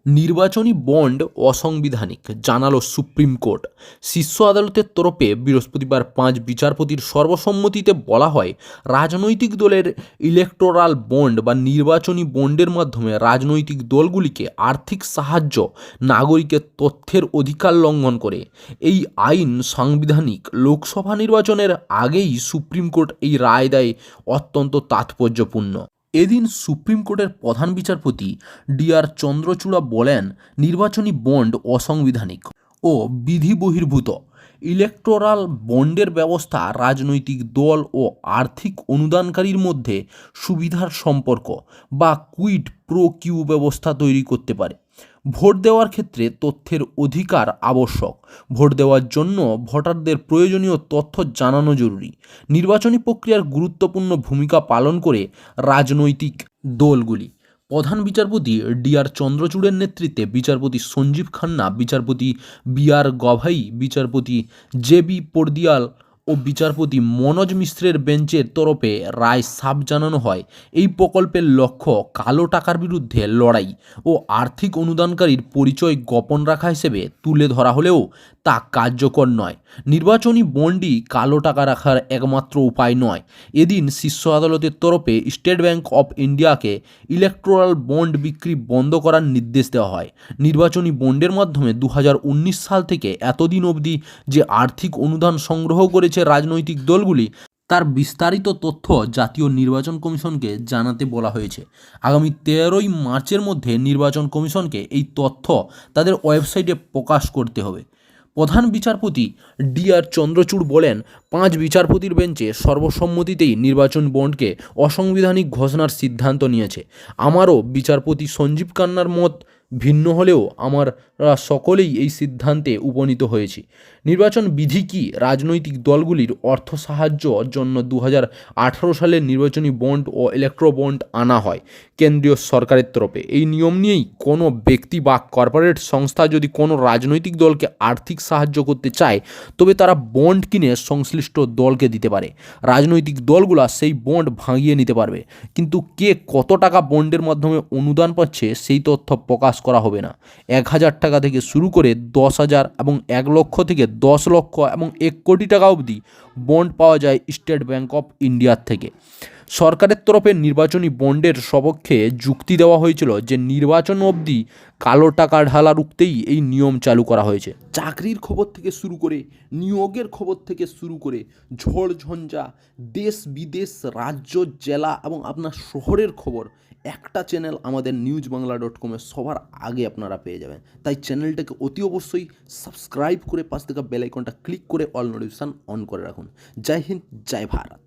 নির্বাচনী বন্ড অসাংবিধানিক জানালো সুপ্রিম কোর্ট। শীর্ষ আদালতের তরফে বৃহস্পতিবার 5 বিচারপতির সর্বসম্মতিতে বলা হয়, রাজনৈতিক দলের ইলেকটোরাল বন্ড বা নির্বাচনী বন্ডের মাধ্যমে রাজনৈতিক দলগুলিকে আর্থিক সাহায্য নাগরিকের তথ্যের অধিকার লঙ্ঘন করে। এই আইন সাংবিধানিক। লোকসভা নির্বাচনের আগেই সুপ্রিম কোর্ট এই রায় দেয় অত্যন্ত তাৎপর্যপূর্ণ। এদিন সুপ্রিম কোর্টের প্রধান বিচারপতি ডি.আর. চন্দ্রচূড় বলেন, নির্বাচনী বন্ড অসাংবিধানিক ও বিধি বহির্ভূত। ইলেকটোরাল বন্ডের ব্যবস্থা রাজনৈতিক দল ও আর্থিক অনুদানকারীর মধ্যে সুবিধার সম্পর্ক বা কুইড প্রো কিউ ব্যবস্থা তৈরি করতে পারে। ভোট দেওয়ার ক্ষেত্রে তথ্যের অধিকার আবশ্যক। ভোট দেওয়ার জন্য ভোটারদের প্রয়োজনীয় তথ্য জানানো জরুরি। নির্বাচনী প্রক্রিয়ার গুরুত্বপূর্ণ ভূমিকা পালন করে রাজনৈতিক দলগুলি। প্রধান বিচারপতি ডি.আর. চন্দ্রচূড়ের নেতৃত্বে বিচারপতি সঞ্জীব খান্না, বিচারপতি বি.আর. গভাই, বিচারপতি জে.বি. পর্দিয়াল ও বিচারপতি মনোজ মিশ্রের বেঞ্চের তরফে রায় সাফ জানানো হয়, এই প্রকল্পের লক্ষ্য কালো টাকার বিরুদ্ধে লড়াই ও আর্থিক অনুদানকারীর পরিচয় গোপন রাখা হিসেবে তুলে ধরা হলেও তা কার্যকর নয়। নির্বাচনী বন্ডই কালো টাকা রাখার একমাত্র উপায় নয়। এদিন শীর্ষ আদালতের তরফে স্টেট ব্যাংক অফ ইন্ডিয়াকে ইলেকটোরাল বন্ড বিক্রি বন্ধ করার নির্দেশ দেওয়া হয়। নির্বাচনী বন্ডের মাধ্যমে 2019 সাল থেকে এতদিন অবধি যে আর্থিক অনুদান সংগ্রহ করেছে রাজনৈতিক দলগুলি, তার বিস্তারিত তথ্য জাতীয় নির্বাচন কমিশনকে জানাতে বলা হয়েছে। আগামী 13ই মার্চের মধ্যে নির্বাচন কমিশনকে এই তথ্য তাদের ওয়েবসাইটে প্রকাশ করতে হবে। প্রধান বিচারপতি ডি.আর. চন্দ্রচূড় বলেন, 5 বিচারপতির বেঞ্চে সর্বসম্মতিতেই নির্বাচন বন্ডকে অসাংবিধানিক ঘোষণার সিদ্ধান্ত নিয়েছে। আমারও বিচারপতি সঞ্জীব খান্নার মত ভিন্ন হলেও আমরা সকলেই এই সিদ্ধান্তে উপনীত হয়েছি। নির্বাচন বিধি কি? রাজনৈতিক দলগুলির অর্থ সাহায্যর জন্য 2018 সালের নির্বাচনী বন্ড ও ইলেকট্রো বন্ড আনা হয় কেন্দ্রীয় সরকারের তরফে। এই নিয়ম নিয়েই কোনো ব্যক্তি বা কর্পোরেট সংস্থা যদি কোনো রাজনৈতিক দলকে আর্থিক সাহায্য করতে চায়, তবে তারা বন্ড কিনে সংশ্লিষ্ট দলকে দিতে পারে। রাজনৈতিক দলগুলো সেই বন্ড ভাঙিয়ে নিতে পারবে, কিন্তু কে কত টাকা বন্ডের মাধ্যমে অনুদান পাচ্ছে সেই তথ্য প্রকাশ করা হবে না। 1,000 টাকা থেকে শুরু করে 10,000 এবং 1 লক্ষ থেকে 10 লক্ষ এবং 1 কোটি টাকা অবধি বন্ড পাওয়া যায় স্টেট ব্যাংক অফ ইন্ডিয়ার থেকে। সরকারের তরফে নির্বাচনী বন্ডের সপক্ষে যুক্তি দেওয়া হয়েছিল যে নির্বাচন অবধি কালো টাকা ঢালা রুখতেই এই নিয়ম চালু করা হয়েছে। চাকরির খবর থেকে শুরু করে নিয়োগের খবর থেকে শুরু করে ঝড় ঝঞ্ঝা, দেশ বিদেশ, রাজ্য, জেলা এবং আপনার শহরের খবর একটা চ্যানেল আমাদের newsbangla.com-এ সবার আগে আপনারা পেয়ে যাবেন। তাই চ্যানেলটাকে অতি অবশ্যই সাবস্ক্রাইব করে পাশ থেকে বেল আইকনটা ক্লিক করে অল নোটিফিকেশন অন করে রাখুন। জয় হিন্দ, জয় ভারত।